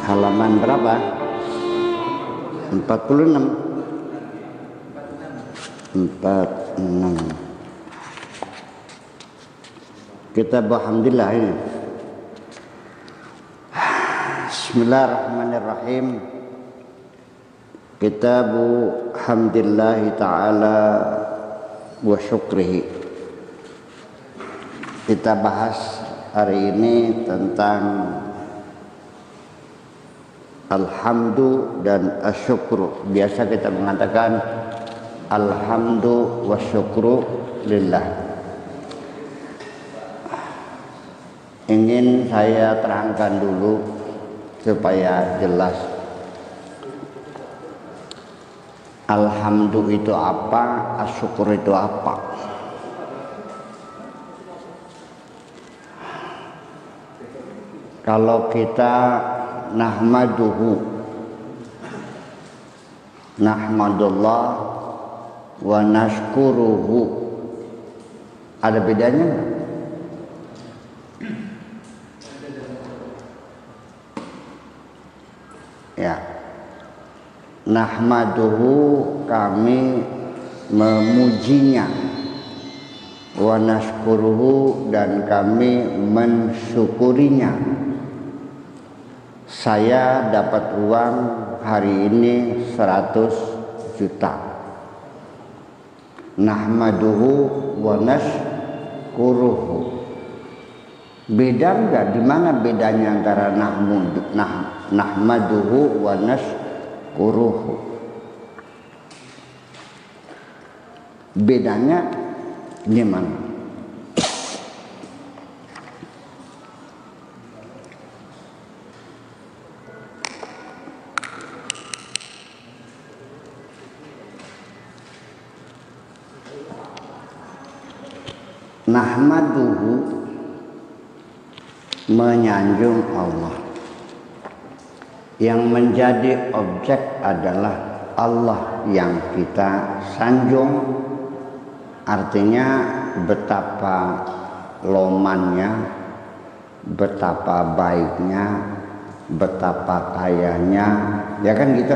Halaman berapa? 46. 46. Kitab Alhamdulillah ini. Bismillahirrahmanirrahim. Kitab Hamdillah Ta'ala wa syukrihi. Kita bahas hari ini tentang alhamdu dan asyukru. Biasa kita mengatakan alhamdu wa syukru lillah. Ingin saya terangkan dulu supaya jelas. Alhamdu itu apa, asyukur itu apa? Kalau kita nahmadullah wa nashkuruhu, ada bedanya enggak? Ya, nahmaduhu kami memujinya, wa nashkuruhu dan kami mensyukurinya. Saya dapat uang hari ini 100 juta. Nahmaduhu wa nashkuruhu. Beda enggak? Di mana bedanya antara nahmaduhu wa nashkuruhu? Bedanya di mana? Nahmaduhu menyanjung Allah. Yang menjadi objek adalah Allah yang kita sanjung. Artinya betapa lomannya, betapa baiknya, betapa kayanya, ya kan gitu.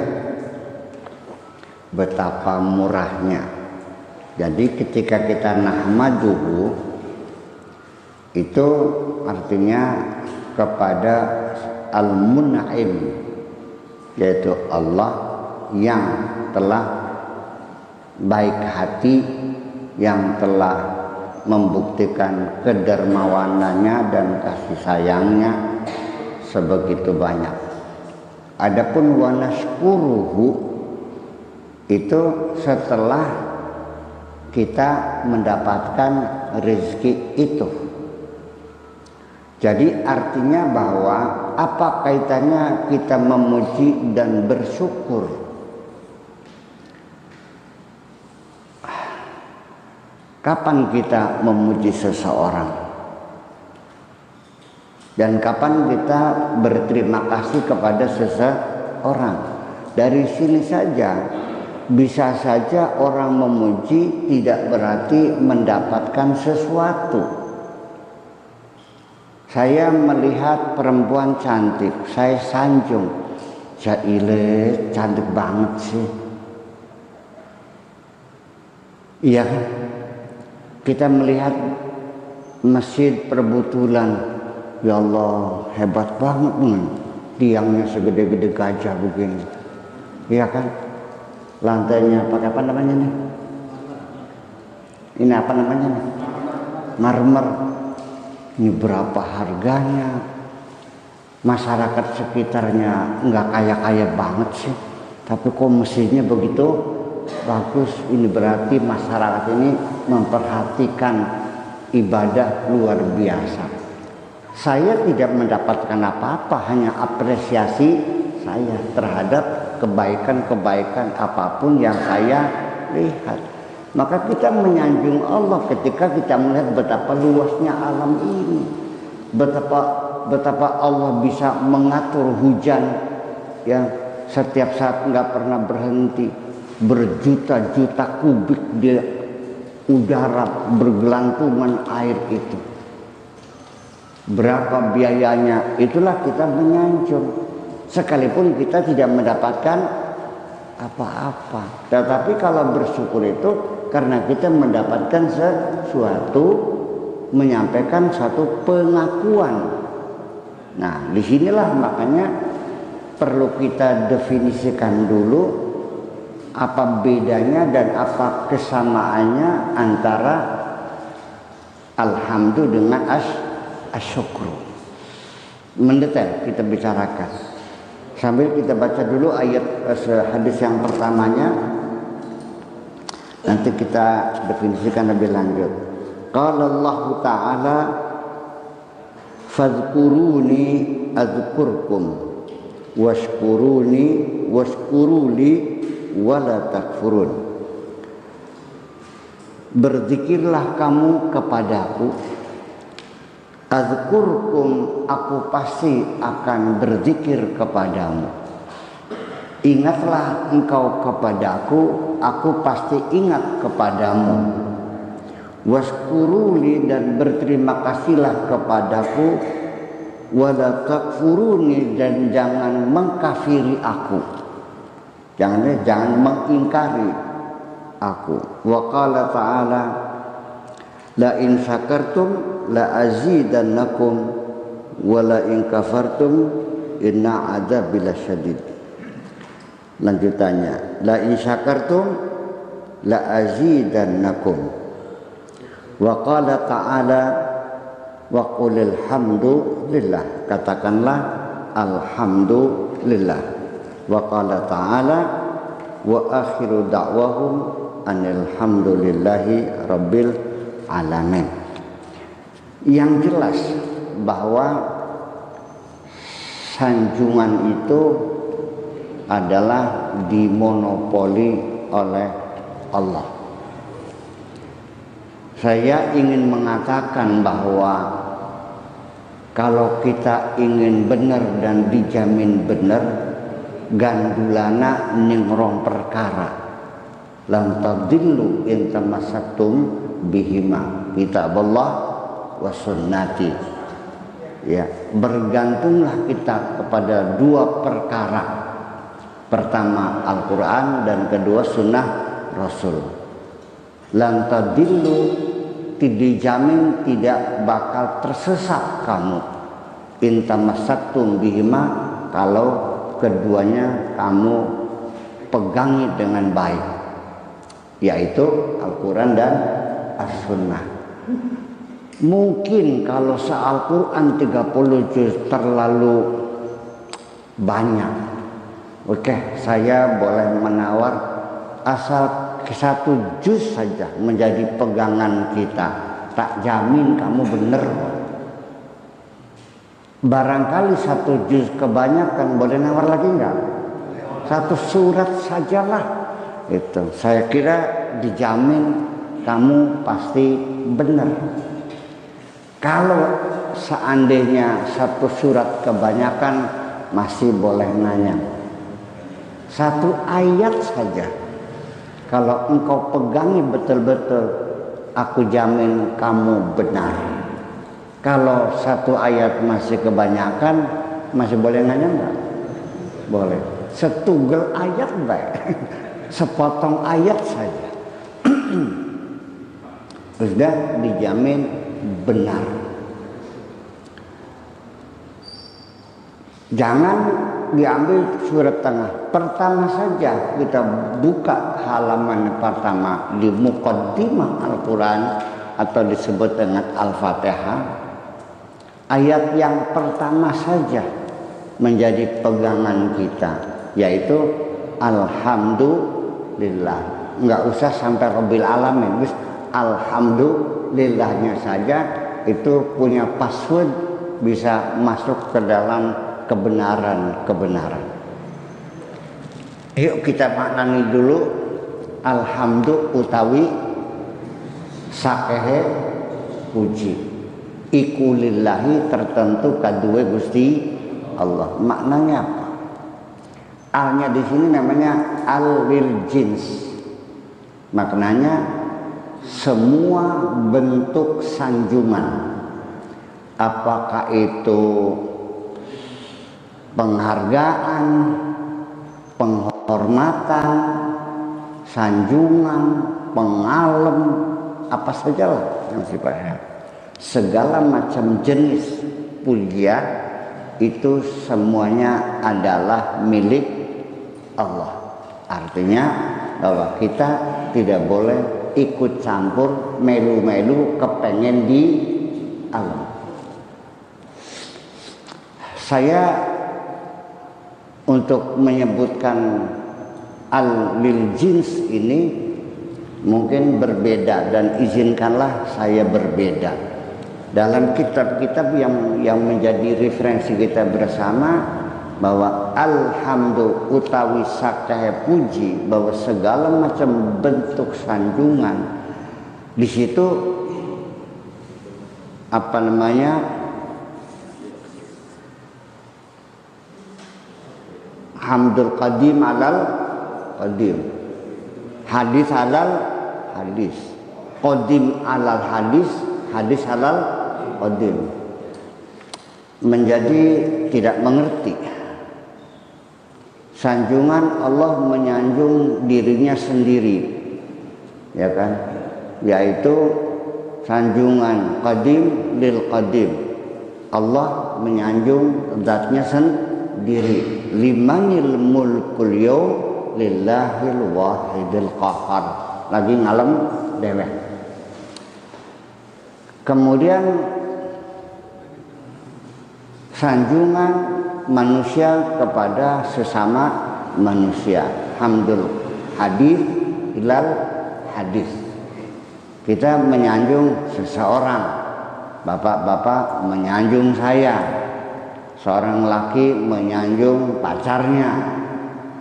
Betapa murahnya. Jadi ketika kita nahmaduhu itu artinya kepada al-mun'im, yaitu Allah yang telah baik hati, yang telah membuktikan kedermawanannya dan kasih sayangnya sebegitu banyak. Adapun wa nashkuruhu itu setelah kita mendapatkan rezeki itu. Jadi artinya bahwa apa kaitannya kita memuji dan bersyukur? Kapan kita memuji seseorang? Dan kapan kita berterima kasih kepada seseorang? Dari sini saja. Bisa saja orang memuji tidak berarti mendapatkan sesuatu. Saya melihat perempuan cantik, saya sanjung. Jaile cantik banget sih. Iya kan? Kita melihat masjid perbutulan. Ya Allah, hebat banget nih. Tiangnya segede-gede gajah begini. Iya kan? Lantainya pakai apa namanya nih? Ini apa namanya nih? Marmer. Ini berapa harganya? Masyarakat sekitarnya nggak kaya-kaya banget sih, tapi kok mesinnya begitu bagus. Ini berarti masyarakat ini memperhatikan ibadah luar biasa. Saya tidak mendapatkan apa-apa, hanya apresiasi saya terhadap kebaikan-kebaikan apapun yang saya lihat. Maka kita menyanjung Allah ketika kita melihat betapa luasnya alam ini, betapa Allah bisa mengatur hujan yang setiap saat nggak pernah berhenti, berjuta-juta kubik di udara bergelantungan air itu. Berapa biayanya? Itulah kita menyanjung. sekalipun kita tidak mendapatkan apa-apa. Tetapi kalau bersyukur itu karena kita mendapatkan sesuatu, menyampaikan satu pengakuan. Nah, disinilah makanya perlu kita definisikan dulu apa bedanya dan apa kesamaannya antara alhamdulillah dengan asyukru. Mendetail kita bicarakan. Sambil kita baca dulu ayat hadis yang pertamanya, nanti kita definisikan lebih lanjut. Qala Allah Ta'ala fadhkuruni adzkurkum washkuruni washkuruli wala takfurun. Berzikirlah kamu kepadaku, adzkurkum, aku pasti akan berzikir kepadamu. Ingatlah engkau kepadaku, aku pasti ingat kepadamu. Waskuruli, dan berterima kasihlah kepadaku. Wala takfuruni, dan jangan mengkafiri aku. Jangan mengingkari aku. Wa qala ta'ala la in syakartum la azidannakum wa la in kafartum inna adzabi lasyadid. Lanjutannya, la in syakartum la azidannakum. Wa qala ta'ala wa qulil hamdulillah, katakanlah alhamdulillah. Wa qala ta'ala wa akhiru da'wahum anil hamdulillahi rabbil alamin. Yang jelas bahwa sanjungan itu adalah dimonopoli oleh Allah. Saya ingin mengatakan bahwa kalau kita ingin benar dan dijamin benar, gandulana ningrong perkara. Lam tadillu in tamassaktum bihima, kitaballah wa sunnati. Ya, bergantunglah kita kepada dua perkara. Pertama Al-Quran dan kedua sunnah Rasul. Lam tadillu, dijamin tidak bakal tersesat kamu. In tamassaktum bihima, kalau keduanya kamu pegangi dengan baik, yaitu Al-Quran dan As-Sunnah. Mungkin kalau se-Al-Quran 30 juz terlalu banyak. Oke, saya boleh menawar asal 1 juz saja menjadi pegangan kita. Tak jamin kamu benar. Barangkali 1 juz kebanyakan, boleh nawar lagi enggak? 1 surat sajalah. Itu saya kira dijamin kamu pasti benar. Kalau seandainya 1 surat kebanyakan, masih boleh nanya. 1 ayat saja, kalau engkau pegangi betul-betul, aku jamin kamu benar. Kalau 1 ayat masih kebanyakan, masih boleh nanya enggak? Boleh. Setugel ayat baik. Sepotong ayat saja. Sudah dijamin benar. Jangan diambil surat tengah. Pertama saja kita buka halaman pertama di muqaddimah Al-Quran atau disebut dengan Al-Fatihah. Ayat yang pertama saja menjadi pegangan kita, yaitu Alhamdulillah. Enggak usah sampai Rabbil Alamin, Alhamdulillahnya saja itu punya password, bisa masuk ke dalam kebenaran. Yuk kita maknani dulu. Alhamdulillah utawi sakehe puji iku lillahi, tertentu kaduwe Gusti Allah. Maknanya apa? Alnya di sini namanya al lil jins. Maknanya semua bentuk sanjungan, apakah itu penghargaan, penghormatan, sanjungan, pengalem, apa sajalah yang sifatnya. Segala macam jenis pujian itu semuanya adalah milik Allah. Artinya bahwa kita tidak boleh ikut campur melu-melu kepengen di alam. Saya untuk menyebutkan al-lil jins ini mungkin berbeda, dan izinkanlah saya berbeda. Dalam kitab-kitab yang menjadi referensi kita bersama, bahwa alhamdulillah utawi sakahe puji, bahwa segala macam bentuk sanjungan di situ hamdul qadim alal qadim, hadis alal hadis, qadim alal hadis, hadis alal qadim. Menjadi tidak mengerti. Sanjungan Allah menyanjung dirinya sendiri, ya kan? Yaitu sanjungan qadim lil qadim. Allah menyanjung zatnya sendiri. Limanil mulkul yaum lillahil wahidil qahar. Lagi ngalem dewek. Kemudian sanjungan manusia kepada sesama manusia, hamdul hadis ilal hadis. Kita menyanjung seseorang, bapak-bapak menyanjung saya, seorang laki menyanjung pacarnya,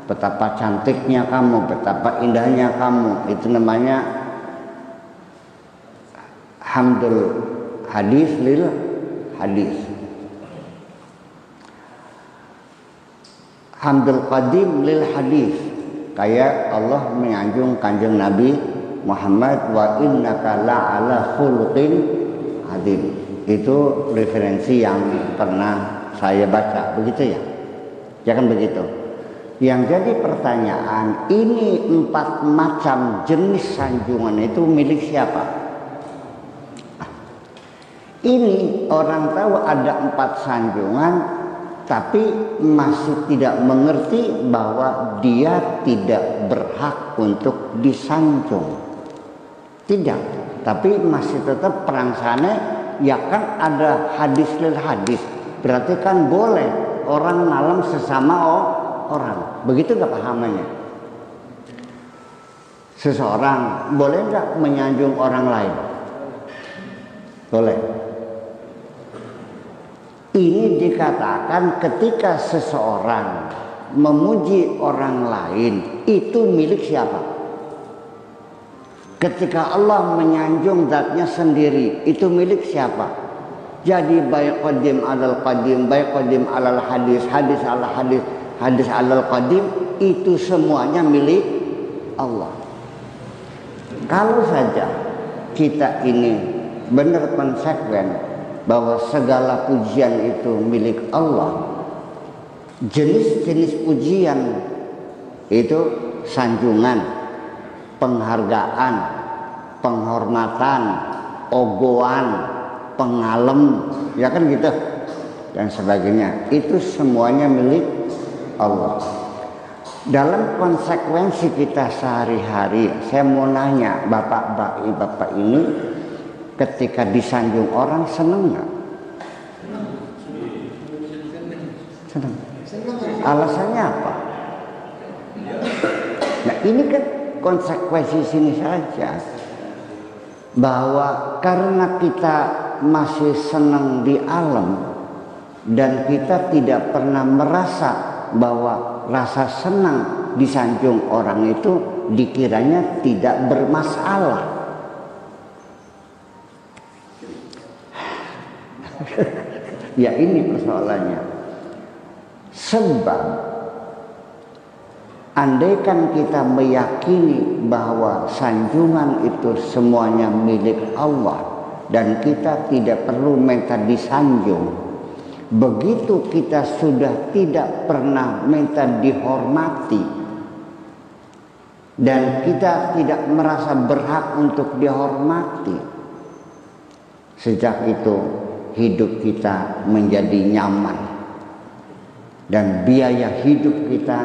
betapa cantiknya kamu, betapa indahnya kamu. Itu namanya hamdul hadis lil hadis. Hamdul qadim lil hadis, kayak Allah menyanjung kanjeng Nabi Muhammad, wa innaka la'ala khuluqin adzim. Itu referensi yang pernah saya baca, begitu ya? Jangan begitu. Yang jadi pertanyaan, ini 4 macam jenis sanjungan itu milik siapa? Ini orang tahu ada 4 sanjungan, tapi masih tidak mengerti bahwa dia tidak berhak untuk disanjung. Tidak, tapi masih tetap perangsane, ya kan ada hadis lil hadis. Berarti kan boleh orang ngalem sesama orang. Begitu gak pahamannya? Seseorang boleh gak menyanjung orang lain? Boleh. Ini dikatakan ketika seseorang memuji orang lain, itu milik siapa? Ketika Allah menyanjung zatnya sendiri, itu milik siapa? Jadi baik qadim alal qadim, baik qadim alal hadis, hadis alal hadis, hadis alal qadim, itu semuanya milik Allah. Kalau saja kita ini benar konsekuen bahwa segala pujian itu milik Allah, jenis-jenis pujian itu sanjungan, penghargaan, penghormatan, ogohan, pengalem, ya kan gitu, dan sebagainya, itu semuanya milik Allah. Dalam konsekuensi kita sehari-hari, saya mau nanya bapak ini, ketika disanjung orang seneng nggak? Seneng. Alasannya apa? Nah ini kan konsekuensi sini saja, bahwa karena kita masih senang di alam dan kita tidak pernah merasa bahwa rasa senang disanjung orang itu dikiranya tidak bermasalah. Ya ini persoalannya. Sebab andaikan kita meyakini bahwa sanjungan itu semuanya milik Allah dan kita tidak perlu minta disanjung, Begitu kita sudah tidak pernah minta dihormati dan kita tidak merasa berhak untuk dihormati, sejak itu hidup kita menjadi nyaman dan biaya hidup kita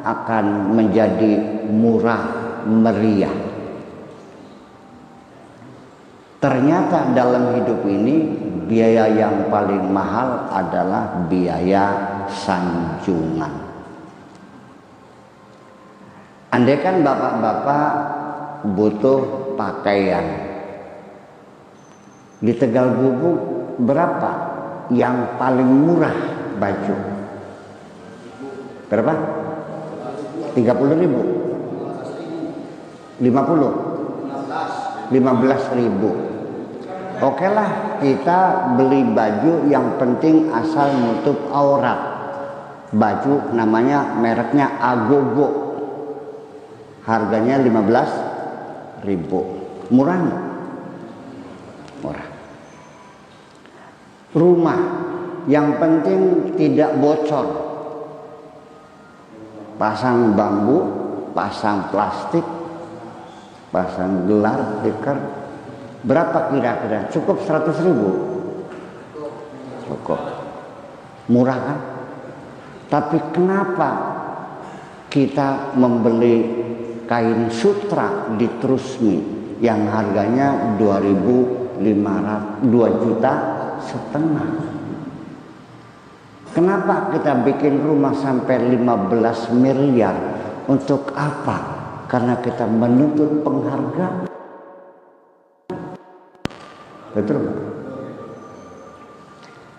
akan menjadi murah meriah. Ternyata dalam hidup ini biaya yang paling mahal adalah biaya sanjungan. Andaikan bapak-bapak butuh pakaian, di Tegal Gubuk berapa yang paling murah baju? Berapa? 30.000, 50, 15.000. Oke lah, kita beli baju yang penting asal nutup aurat. Baju namanya mereknya Agogo, harganya 15.000. Murah nggak? Murah. Rumah yang penting tidak bocor. Pasang bambu, pasang plastik, pasang gelar, tikar. Berapa kira-kira? Cukup 100.000? Cukup. Murah kan? Tapi kenapa kita membeli kain sutra di Trusmi yang harganya 2.500, 2,5 juta? Kenapa kita bikin rumah sampai 15 miliar? Untuk apa? Karena kita menuntut penghargaan. Betul?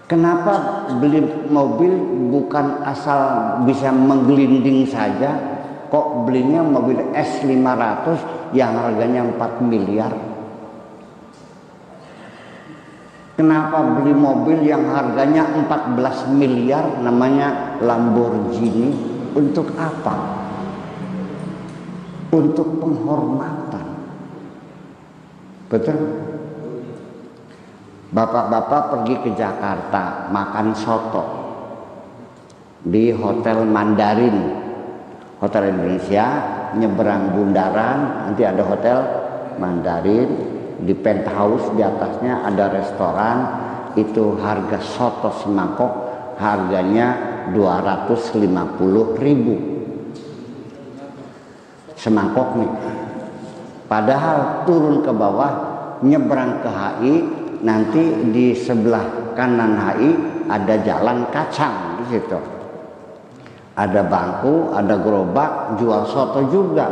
Kenapa beli mobil bukan asal bisa menggelinding saja? Kok belinya mobil S500 yang harganya 4 miliar? Kenapa beli mobil yang harganya 14 miliar namanya Lamborghini? Untuk apa? Untuk penghormatan. Betul? Bapak-bapak pergi ke Jakarta makan soto di Hotel Mandarin, Hotel Indonesia, nyeberang bundaran, nanti ada Hotel Mandarin. Di penthouse di atasnya ada restoran, itu harga soto semangkok harganya 250.000 semangkok nih. Padahal turun ke bawah nyebrang ke HI, nanti di sebelah kanan HI ada jalan kacang di situ. Ada bangku, ada gerobak jual soto juga.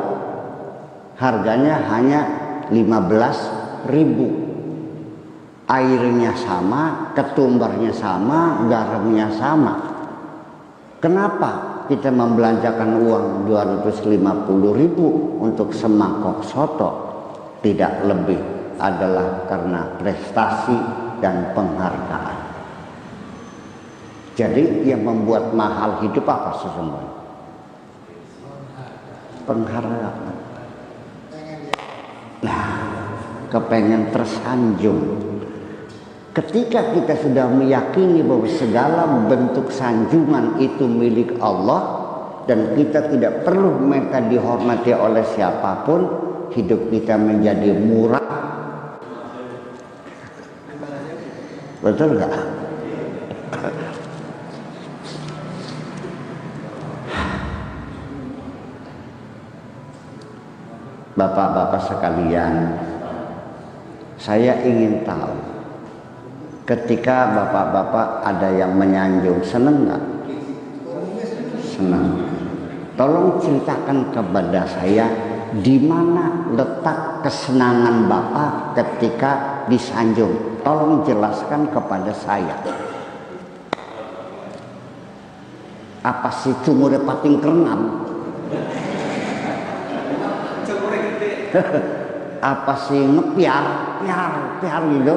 Harganya hanya 15.000. Airnya sama, ketumbarnya sama, garamnya sama. Kenapa kita membelanjakan uang 250.000 untuk semangkok soto? Tidak lebih adalah karena prestasi dan penghargaan. Jadi yang membuat mahal hidup apa sesungguhnya? Penghargaan. Nah, kepengen tersanjung. Ketika kita sudah meyakini bahwa segala bentuk sanjungan itu milik Allah dan kita tidak perlu minta dihormati oleh siapapun, hidup kita menjadi murah. Betul nggak? Bapak-bapak sekalian, saya ingin tahu, ketika bapak-bapak ada yang menyanjung, seneng nggak? Senang. Tolong ceritakan kepada saya, di mana letak kesenangan bapak ketika disanjung. Tolong jelaskan kepada saya. Apa sih cumure pating kerenam? Apa sih ngepiar gitu?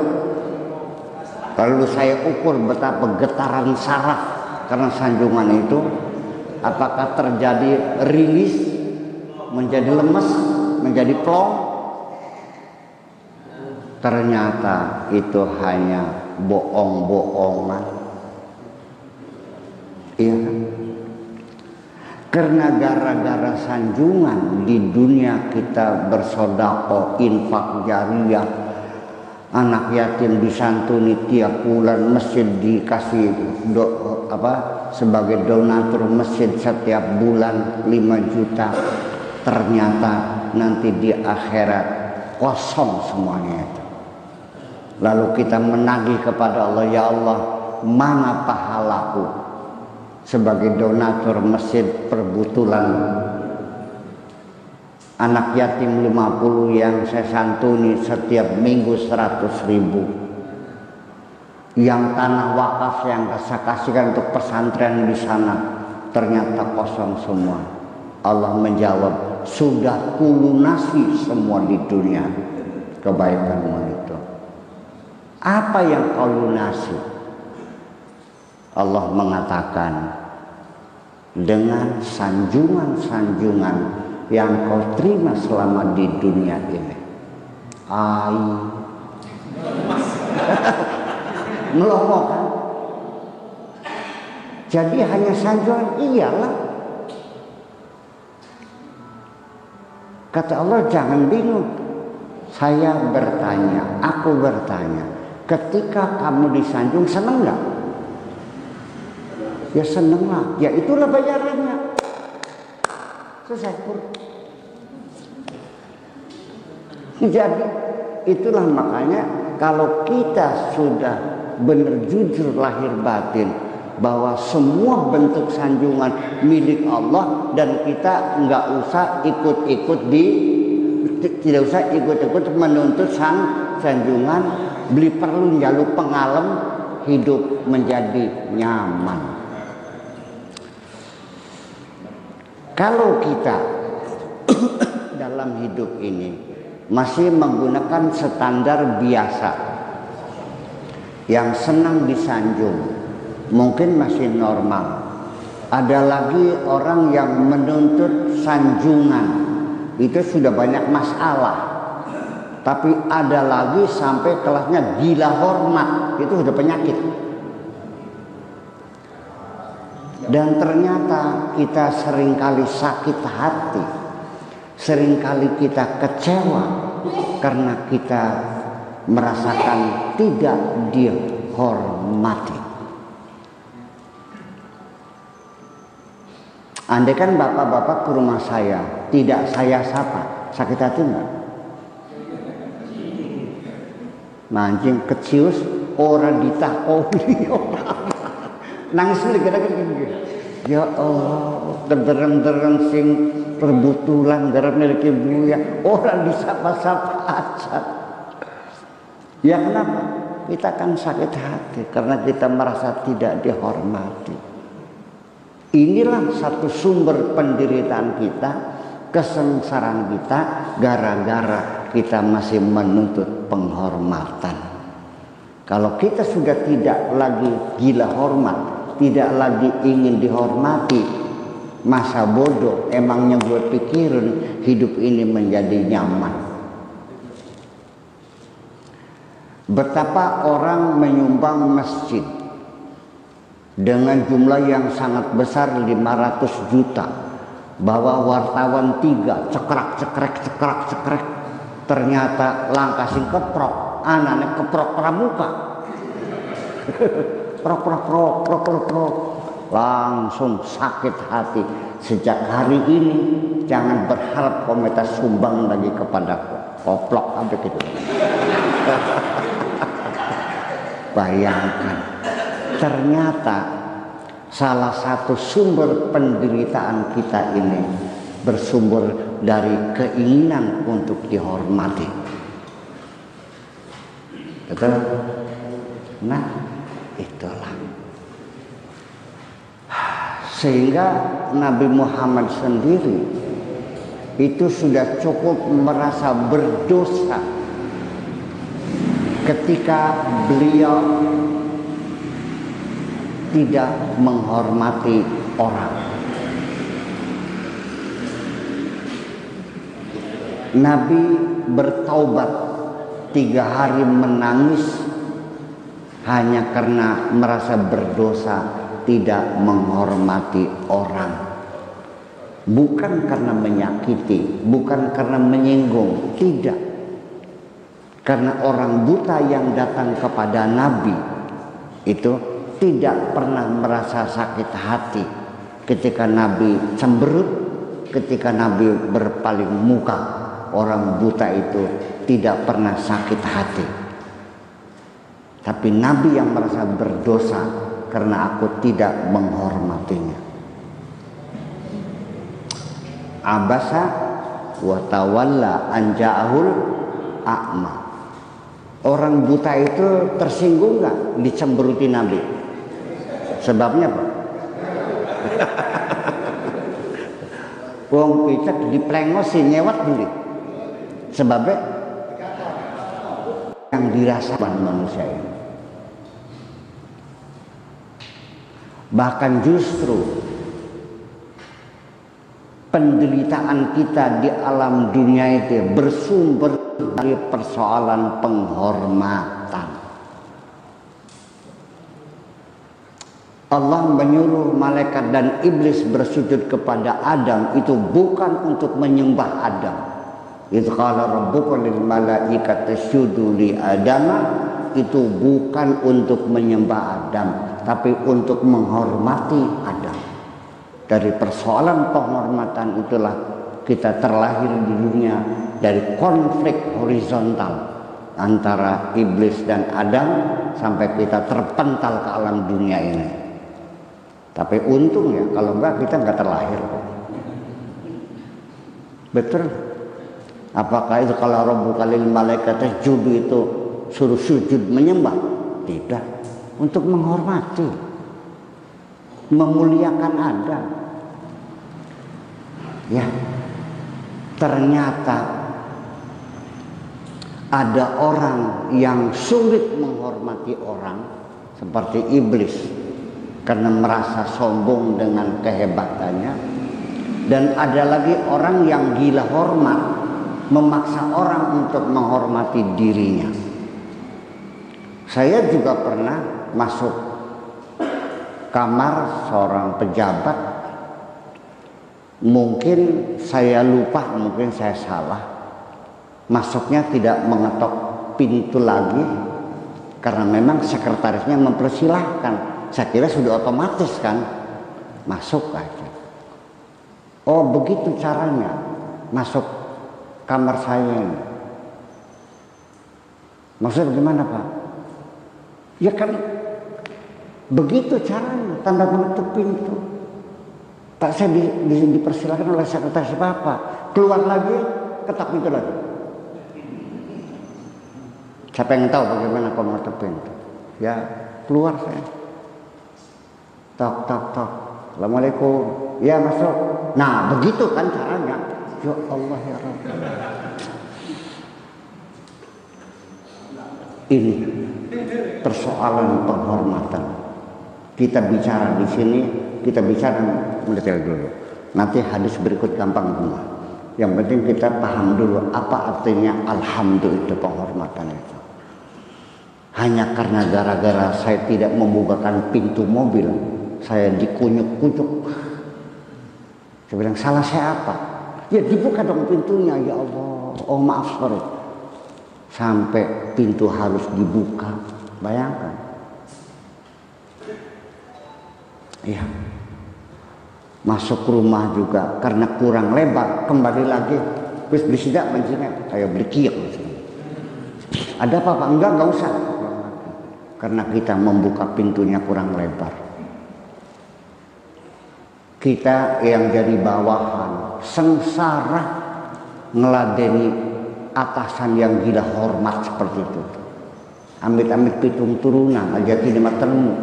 Kalau saya ukur betapa getaran saraf karena sanjungan itu, apakah terjadi rilis, menjadi lemes, menjadi plong? Ternyata itu hanya bohong-bohongan. Karena gara-gara sanjungan di dunia kita bersedekah, infak jariyah, anak yatim disantuni tiap bulan, masjid dikasih sebagai donatur masjid setiap bulan 5 juta. Ternyata nanti di akhirat kosong semuanya itu. Lalu kita menagih kepada Allah, ya Allah, mana pahalaku sebagai donatur masjid perbutulan anak yatim 50 yang saya santuni setiap minggu 100.000, yang tanah wakaf yang saya kasihkan untuk pesantren di sana ternyata kosong semua. Allah menjawab, sudah kulunasi semua di dunia kebaikanmu itu. Apa yang kau lunasi? Allah mengatakan, dengan sanjungan-sanjungan yang kau terima selama di dunia ini. Melongo kan? Jadi hanya sanjungan, iyalah. Kata Allah, jangan bingung. Aku bertanya, ketika kamu disanjung senang nggak? Ya seneng lah, ya itulah bayarannya. Selesai. Jadi itulah makanya kalau kita sudah benar jujur lahir batin bahwa semua bentuk sanjungan milik Allah, dan kita nggak usah tidak usah ikut-ikut menuntut sanjungan, perlu jalur pengalem hidup menjadi nyaman. Kalau kita dalam hidup ini masih menggunakan standar biasa, yang senang disanjung, mungkin masih normal. Ada lagi orang yang menuntut sanjungan, itu sudah banyak masalah. Tapi ada lagi sampai kelasnya gila hormat, itu sudah penyakit. Dan ternyata kita seringkali sakit hati, seringkali kita kecewa karena kita merasakan tidak dihormati. Andai kan bapak-bapak ke rumah saya, tidak saya sapa, sakit hati enggak? Mancing kecius orang ditakoni orang. Nangis lagi kadang-kadang. Ya Allah, terdereng-dereng sing perbutulan garap miliki buya, orang disapa-sapa aja. Ya kenapa? Kita kan sakit hati karena kita merasa tidak dihormati. Inilah satu sumber penderitaan kita, kesengsaraan kita, gara-gara kita masih menuntut penghormatan. Kalau kita sudah tidak lagi gila hormat, tidak lagi ingin dihormati, masa bodoh, emangnya gue pikirin hidup ini menjadi nyaman. Betapa orang menyumbang masjid dengan jumlah yang sangat besar, 500 juta, bawa wartawan 3 cekrek, ternyata langkah sing keprok, anaknya keprok pramuka. Prok, langsung sakit hati. Sejak hari ini jangan berharap komunitas sumbang lagi kepada koplok sampai gitu. Bayangkan, ternyata salah satu sumber penderitaan kita ini bersumber dari keinginan untuk dihormati. Betul? Nah, itulah. Sehingga Nabi Muhammad sendiri itu sudah cukup merasa berdosa ketika beliau tidak menghormati orang. Nabi bertaubat 3 hari menangis hanya karena merasa berdosa tidak menghormati orang. Bukan karena menyakiti, bukan karena menyinggung, tidak. Karena orang buta yang datang kepada Nabi itu tidak pernah merasa sakit hati ketika Nabi cemberut, ketika Nabi berpaling muka. Orang buta itu tidak pernah sakit hati. Tapi Nabi yang merasa berdosa karena aku tidak menghormatinya. Abasa wa tawalla an ja'ahul a'ma. Orang buta itu tersinggung nggak dicemberuti Nabi? Sebabnya apa? Wong picek diplengosin nyewat dulu. Sebabnya yang dirasakan manusia ini. Bahkan justru penderitaan kita di alam dunia itu bersumber dari persoalan penghormatan. Allah menyuruh malaikat dan iblis bersujud kepada Adam itu bukan untuk menyembah Adam. Itu qala rabbuka lil malaikati isjudu li Adama, itu bukan untuk menyembah Adam, tapi untuk menghormati Adam. Dari persoalan penghormatan itulah kita terlahir di dunia, dari konflik horizontal antara iblis dan Adam sampai kita terpental ke alam dunia ini. Tapi untung ya, kalau enggak kita enggak terlahir. Betul. Apakah itu kalau rabbuka lil malaikati isjudu itu suruh sujud menyembah? Tidak. Untuk menghormati, memuliakan Adam. Ya, ternyata ada orang yang sulit menghormati orang seperti iblis karena merasa sombong dengan kehebatannya, dan ada lagi orang yang gila hormat, memaksa orang untuk menghormati dirinya. Saya juga pernah masuk kamar seorang pejabat. Mungkin saya lupa, mungkin saya salah. Masuknya tidak mengetok pintu lagi karena memang sekretarisnya mempersilahkan. Saya kira sudah otomatis kan, masuk aja. Oh begitu caranya masuk kamar saya ini. Maksudnya gimana Pak? Ya kan begitu caranya, tanpa menutup pintu. Tak, saya dipersilakan oleh sekretaris Bapak. Keluar lagi, ketok pintu lagi. Siapa yang tahu bagaimana kau menutup pintu? Ya keluar saya. Tok tok tok. Assalamualaikum. Ya masuk. Nah begitu kan caranya. Ya Allah ya Rabbi. Ini persoalan penghormatan. Kita bicara di sini, kita bicara mendetail dulu. Nanti hadis berikut gampang semua. Yang penting kita paham dulu apa artinya alhamdulillah itu, penghormatan itu. Hanya karena gara-gara saya tidak membukakan pintu mobil, saya dikunyuk-kunyuk. Saya bilang salah saya apa? Ya dibuka dong pintunya, ya Allah. Oh maaf sorry. Sampai pintu harus dibuka, bayangkan. Iya. Masuk rumah juga karena kurang lebar, kembali lagi. Wis disidak mancingnya, kayak beli kiok. Ada apa Pak? Enggak usah. Karena kita membuka pintunya kurang lebar. Kita yang jadi bawahan sengsara ngeladeni atasan yang gila hormat seperti itu. Amit-amit pitung turunan aja tidak termu.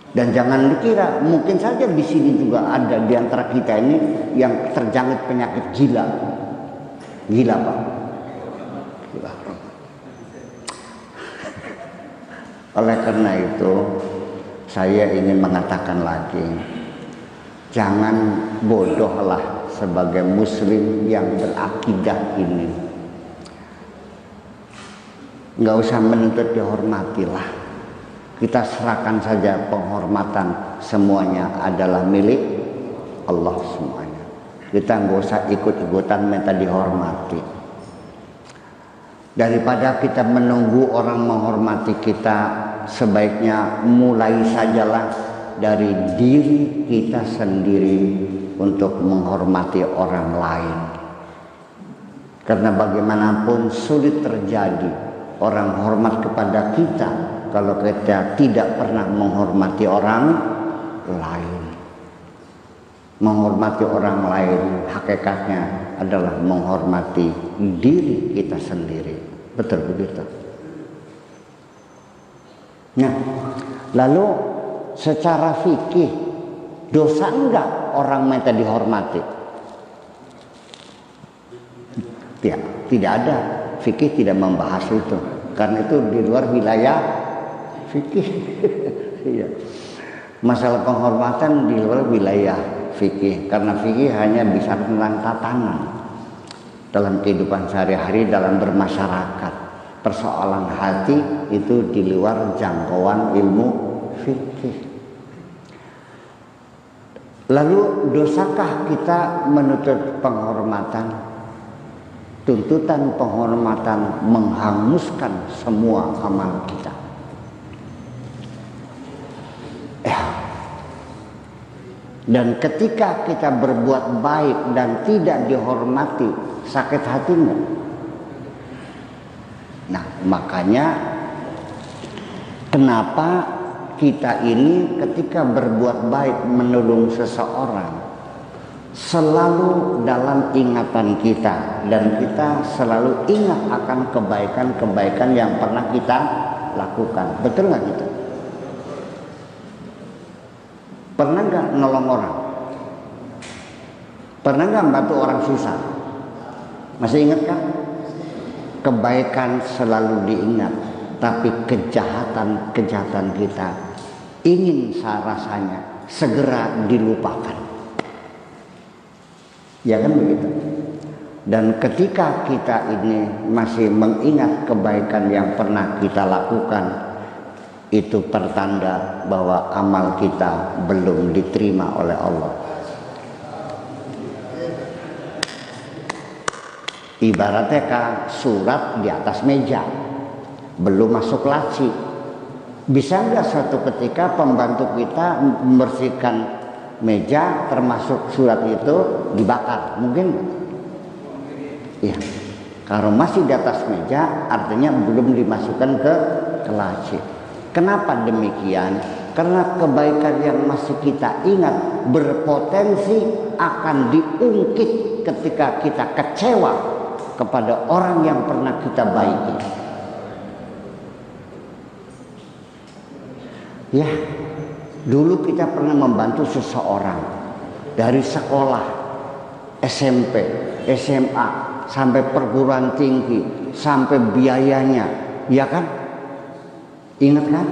Dan jangan dikira, mungkin saja di sini juga ada di antara kita ini yang terjangkit penyakit gila. Gila Pak. Gila. Oleh karena itu, saya ingin mengatakan lagi, jangan bodohlah sebagai muslim yang berakidah ini. Nggak usah menuntut dihormatilah. Kita serahkan saja penghormatan, semuanya adalah milik Allah semuanya. Kita nggak usah ikut-ikutan minta dihormati. Daripada kita menunggu orang menghormati kita, sebaiknya mulai sajalah dari diri kita sendiri untuk menghormati orang lain. Karena bagaimanapun sulit terjadi orang hormat kepada kita kalau kita tidak pernah menghormati orang lain. Menghormati orang lain hakikatnya adalah menghormati diri kita sendiri. Betul begitu. Nah, lalu secara fikih dosa enggak orang minta dihormati? Ya, tidak ada. Fikih tidak membahas itu. Karena itu di luar wilayah fikih. Iya. Masalah penghormatan di luar wilayah fikih. Karena fikih hanya bisa tentang tatanan dalam kehidupan sehari-hari, dalam bermasyarakat. Persoalan hati itu di luar jangkauan ilmu fikih. Lalu dosakah kita menuntut penghormatan? Tuntutan penghormatan menghanguskan semua amal kita. Dan ketika kita berbuat baik dan tidak dihormati, sakit hati enggak? Nah, makanya kenapa kita ini ketika berbuat baik menolong seseorang selalu dalam ingatan kita, dan kita selalu ingat akan kebaikan-kebaikan yang pernah kita lakukan. Betul nggak gitu? Pernah nggak nolong orang? Pernah nggak bantu orang susah? Masih ingat kan? Kebaikan selalu diingat, tapi kejahatan kita ingin rasanya segera dilupakan. Ya kan begitu. Dan ketika kita ini masih mengingat kebaikan yang pernah kita lakukan, itu pertanda bahwa amal kita belum diterima oleh Allah. Ibaratnya kan surat di atas meja, belum masuk laci. Bisa nggak suatu ketika pembantu kita membersihkan meja termasuk surat itu dibakar? Mungkin? Iya. Kalau masih di atas meja artinya belum dimasukkan ke laci. Kenapa demikian? Karena kebaikan yang masih kita ingat berpotensi akan diungkit ketika kita kecewa kepada orang yang pernah kita baiki. Ya, dulu kita pernah membantu seseorang dari sekolah, SMP, SMA, sampai perguruan tinggi, sampai biayanya, ya kan? Ingat kan?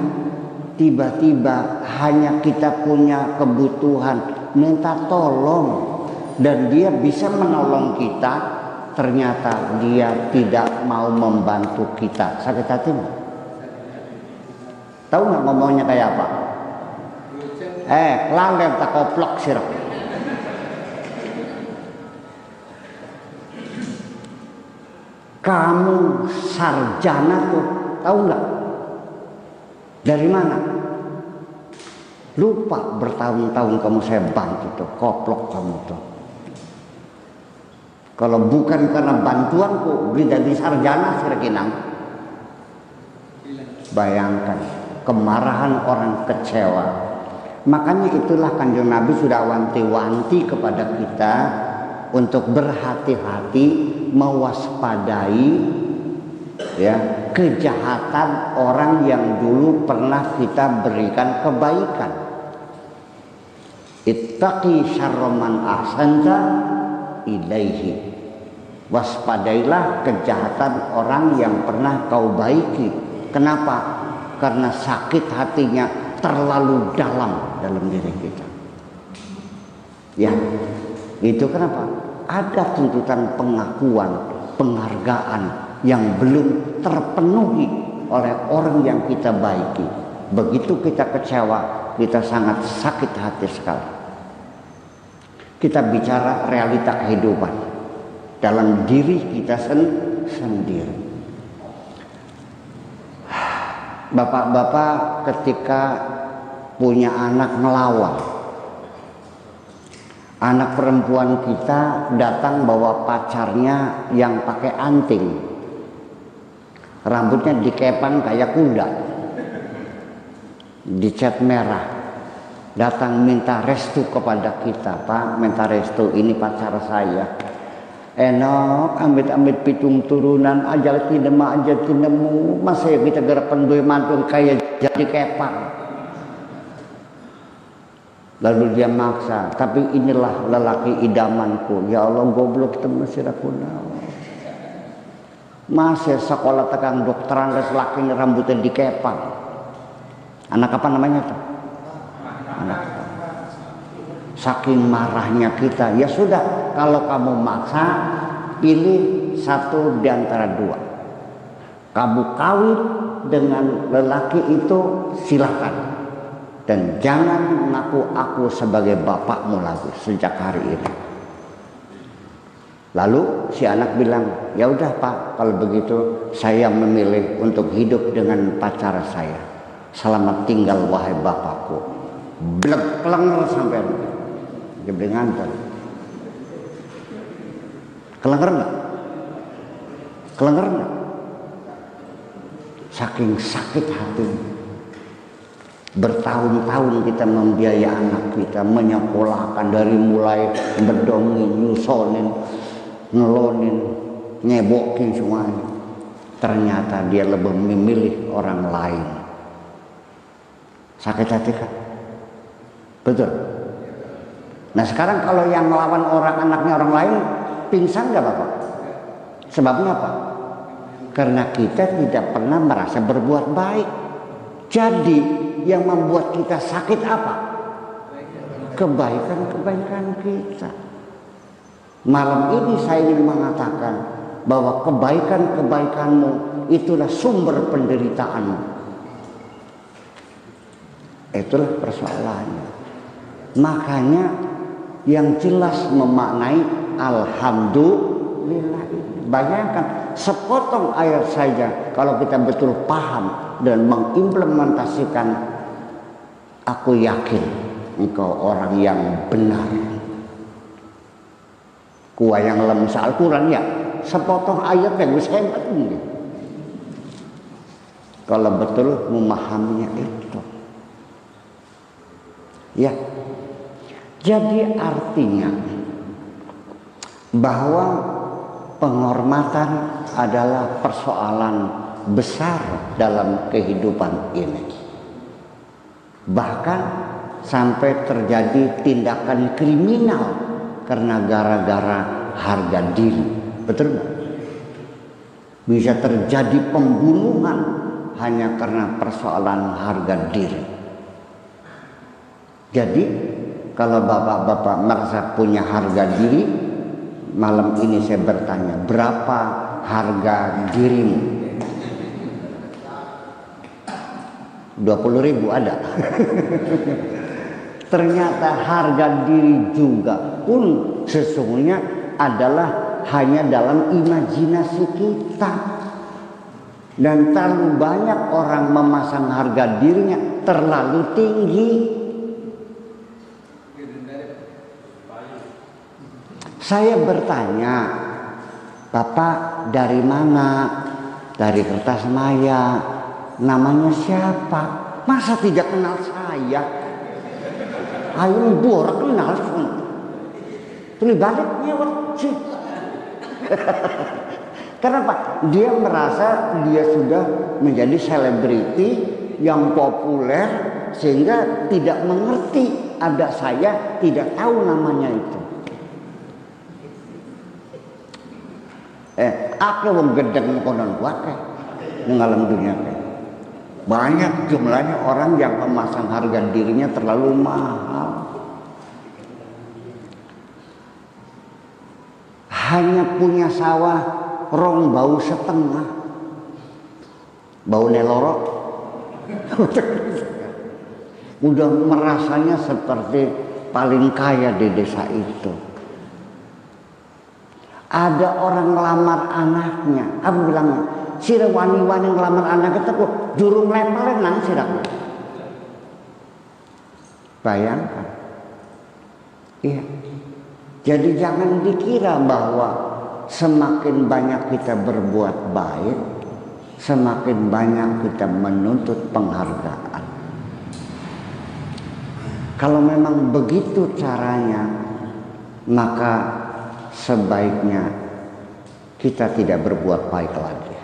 Tiba-tiba hanya kita punya kebutuhan, minta tolong, dan dia bisa menolong kita, ternyata dia tidak mau membantu kita. Sakit hati nggak? Tahu nggak ngomongnya kayak apa? Kelalem tak koplok sirap. Kamu sarjana tuh, tahu nggak? Dari mana? Lupa bertahun-tahun kamu saya bantu tuh, koplok kamu tuh. Kalau bukan karena bantuanku, jadi sarjana sirkinang. Bayangkan kemarahan orang kecewa. Makanya itulah Kanjeng Nabi sudah wanti-wanti kepada kita untuk berhati-hati, mewaspadai ya kejahatan orang yang dulu pernah kita berikan kebaikan. Ittaqi syarra man ahsanta ilaihi. Waspadailah kejahatan orang yang pernah kau baiki. Kenapa? Karena sakit hatinya terlalu dalam diri kita. Ya, itu kenapa? Ada tuntutan pengakuan, penghargaan yang belum terpenuhi oleh orang yang kita baiki. Begitu kita kecewa, kita sangat sakit hati sekali. Kita bicara realita kehidupan dalam diri kita sendiri. Bapak-bapak ketika punya anak ngelawan, anak perempuan kita datang bawa pacarnya yang pakai anting, rambutnya dikepang kayak kuda, dicat merah, datang minta restu kepada kita. Pak, minta restu, ini pacar saya. Enak, amit-amit pitung turunan, ajal tinema aja tinemu, masa ya kita gerapan dua mantul kayak jadi kepang. Lalu dia maksa, tapi inilah lelaki idamanku. Ya Allah, goblok kita masih rakunawa. Masih sekolah tegang dokteran les laki rambutnya dikepang. Anak apa namanya tuh? Anak. Saking marahnya kita, ya sudah, kalau kamu maksa, pilih satu di antara dua. Kamu kawin dengan lelaki itu silakan, dan jangan mengaku aku sebagai bapakmu lagi sejak hari ini. Lalu si anak bilang, ya udah Pak, kalau begitu saya memilih untuk hidup dengan pacar saya. Selamat tinggal wahai bapakku. Blek kelenger sampai dia beli ngantar. Kelenger nggak? Kelenger nggak? Saking sakit hati. Bertahun-tahun kita membiayai anak kita, menyekolahkan dari mulai berdongeng, nyusonin, ngelonin, nyebokin semuanya. Ternyata dia lebih memilih orang lain. Sakit hati kan? Betul. Nah sekarang kalau yang melawan orang, anaknya orang lain, pingsan gak Bapak? Sebabnya apa? Karena kita tidak pernah merasa berbuat baik. Jadi yang membuat kita sakit apa? Kebaikan-kebaikan kita. Malam ini saya ingin mengatakan bahwa kebaikan-kebaikanmu itulah sumber penderitaanmu. Itulah persoalannya. Makanya yang jelas memaknai alhamdulillah ini. Bayangkan sepotong ayat saja kalau kita betul paham dan mengimplementasikan, aku yakin engkau orang yang benar. Kuah yang lemsa Al-Quran ya, sepotong ayat yang bisa hebat ini. Kalau betul memahaminya itu. Ya. Jadi artinya bahwa penghormatan adalah persoalan besar dalam kehidupan ini. Bahkan sampai terjadi tindakan kriminal karena gara-gara harga diri. Betul nggak? Bisa terjadi pembunuhan hanya karena persoalan harga diri. Jadi kalau bapak-bapak merasa punya harga diri, malam ini saya bertanya, berapa harga dirimu? 20.000 ada. Ternyata harga diri juga pun sesungguhnya adalah hanya dalam imajinasi kita. Dan terlalu banyak orang memasang harga dirinya terlalu tinggi. Saya bertanya, Bapak dari mana? Dari Kertasmaya. Namanya siapa? Masa tidak kenal saya? Ayo borak kenal pun. Balik nyewet sih. Kenapa? Dia merasa dia sudah menjadi selebriti yang populer sehingga tidak mengerti ada saya, tidak tahu namanya itu. Ake wong gedeng konon wake ngalam dunia ke. Banyak jumlahnya orang yang memasang harga dirinya terlalu mahal. Hanya punya sawah rong bau setengah. Bau nelorok. Udah merasanya seperti paling kaya di desa itu. Ada orang ngelamar anaknya, aku bilang, sira wani-wani ngelamar anak kita kok jurung lepelen nang sira. Bayangkan. Iya. Jadi jangan dikira bahwa semakin banyak kita berbuat baik, semakin banyak kita menuntut penghargaan. Kalau memang begitu caranya, maka sebaiknya kita tidak berbuat baik lagi.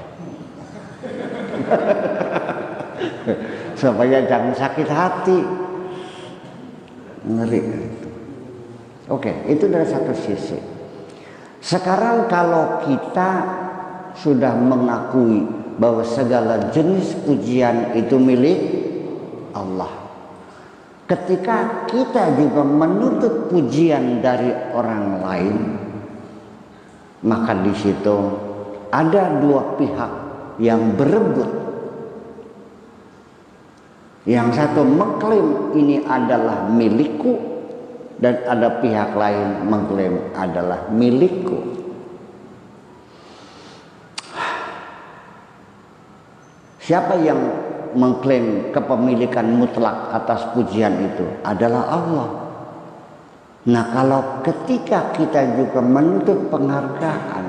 Supaya jangan sakit hati. Ngeri. Oke, itu dari satu sisi. Sekarang kalau kita sudah mengakui bahwa segala jenis pujian itu milik Allah. Ketika kita juga menuntut pujian dari orang lain, maka di situ ada dua pihak yang berebut. Yang satu mengklaim ini adalah milikku, dan ada pihak lain mengklaim adalah milikku. Siapa yang mengklaim kepemilikan mutlak atas pujian itu? Adalah Allah. Nah, kalau ketika kita juga menuntut penghargaan,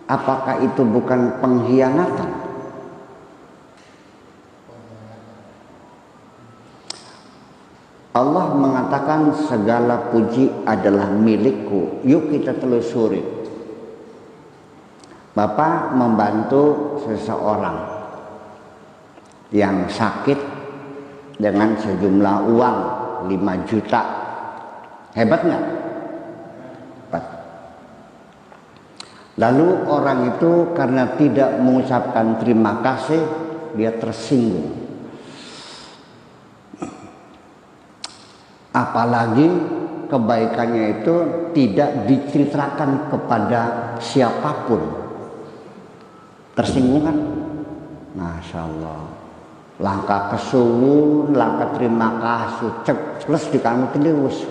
apakah itu bukan pengkhianatan? Allah mengatakan segala puji adalah milikku. Yuk kita telusuri. Bapak membantu seseorang yang sakit dengan sejumlah uang 5 juta. Hebat nggak? Hebat. Lalu orang itu karena tidak mengucapkan terima kasih, dia tersinggung. Apalagi kebaikannya itu tidak diceritakan kepada siapapun. Tersinggung kan? Masya Allah. Langkah kesuwun, langkah terima kasih, ceples di kamu terus.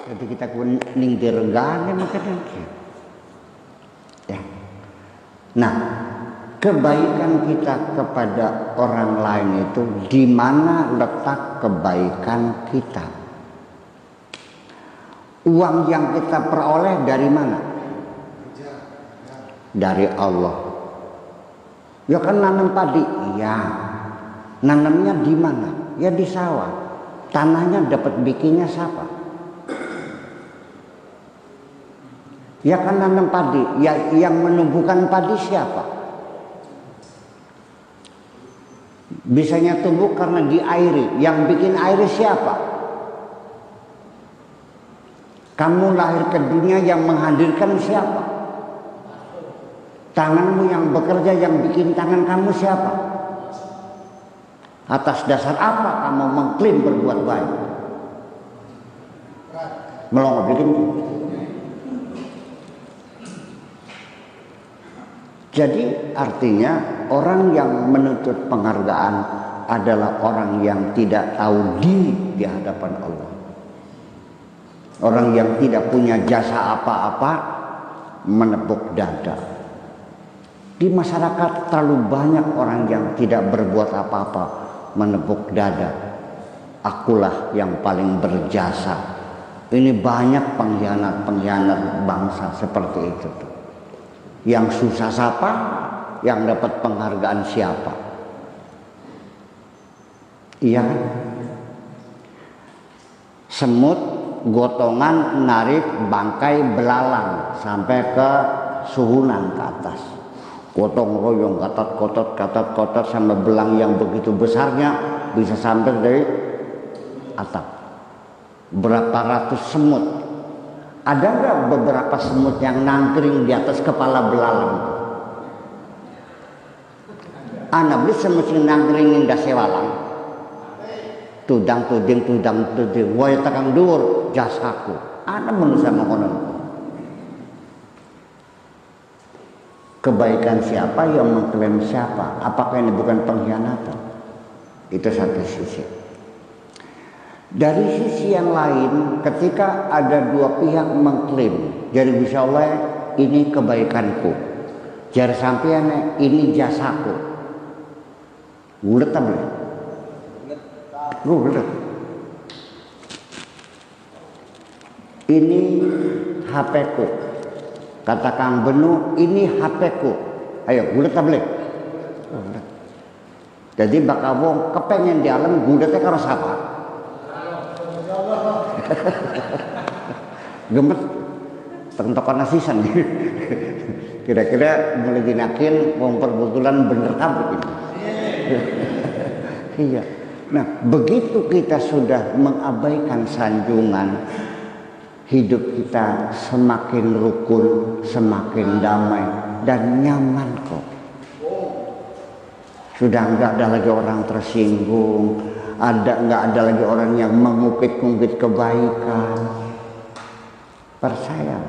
Jadi kita kuning direnggane makanya. Ya. Nah, kebaikan kita kepada orang lain itu di mana letak kebaikan kita? Uang yang kita peroleh dari mana? Dari Allah. Ya kan nanam padi, iya. Nanamnya di mana? Ya di sawah. Tanahnya dapat bikinnya siapa? Ya kan nanam padi, ya yang menumbuhkan padi siapa? Bisanya tumbuh karena diairi, yang bikin air siapa? Kamu lahir ke dunia, yang menghadirkan siapa? Tanganmu yang bekerja, yang bikin tangan kamu siapa? Atas dasar apa kamu mengklaim berbuat baik? Melongo bikin. Jadi artinya orang yang menuntut penghargaan adalah orang yang tidak tahu diri di hadapan Allah. Orang yang tidak punya jasa apa-apa, menepuk dada. Di masyarakat terlalu banyak orang yang tidak berbuat apa-apa, menepuk dada. Akulah yang paling berjasa. Ini banyak pengkhianat-pengkhianat bangsa seperti itu. Yang susah siapa, yang dapat penghargaan siapa? Iya kan? Semut gotongan narik bangkai belalang sampai ke suhunan ke atas. Gotong royong katat sama belang yang begitu besarnya bisa sampai dari atap. Berapa ratus semut. Ada nggak beberapa semut yang nangkring di atas kepala belalang? Anak beli semut yang nangkringin dasi walang. Tudang, woi tekan dur jasaku. Anak manusia mengonon. Kebaikan siapa yang mengklaim siapa? Apakah ini bukan pengkhianatan? Itu satu sisi. Dari sisi yang lain, ketika ada dua pihak mengklaim, jadi insya Allah ini kebaikanku, jar sampean ini jasaku, bulat tak boleh? Bulat. Ini HP-ku, kata Kang Benu, ini HP-ku, ayo bulat tak boleh? Bulat. Jadi bakal wong kepengen di alam bulatnya karo siapa? Gemet tentokan nasisan. Kira-kira mulai dinakin wong perbutulan bener kabur ini. Iya. Nah, begitu kita sudah mengabaikan sanjungan, hidup kita semakin rukun, semakin damai dan nyaman kok. Sudah nggak ada lagi orang tersinggung, nggak ada lagi orang yang mengungkit-ungkit kebaikan. Percaya,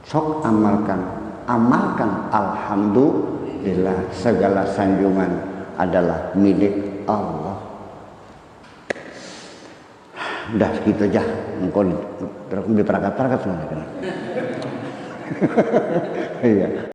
sok amalkan, alhamdulillah segala sanjungan adalah milik Allah. Udah gitu aja, engkau di perangkat-perangkat semuanya kan. Iya.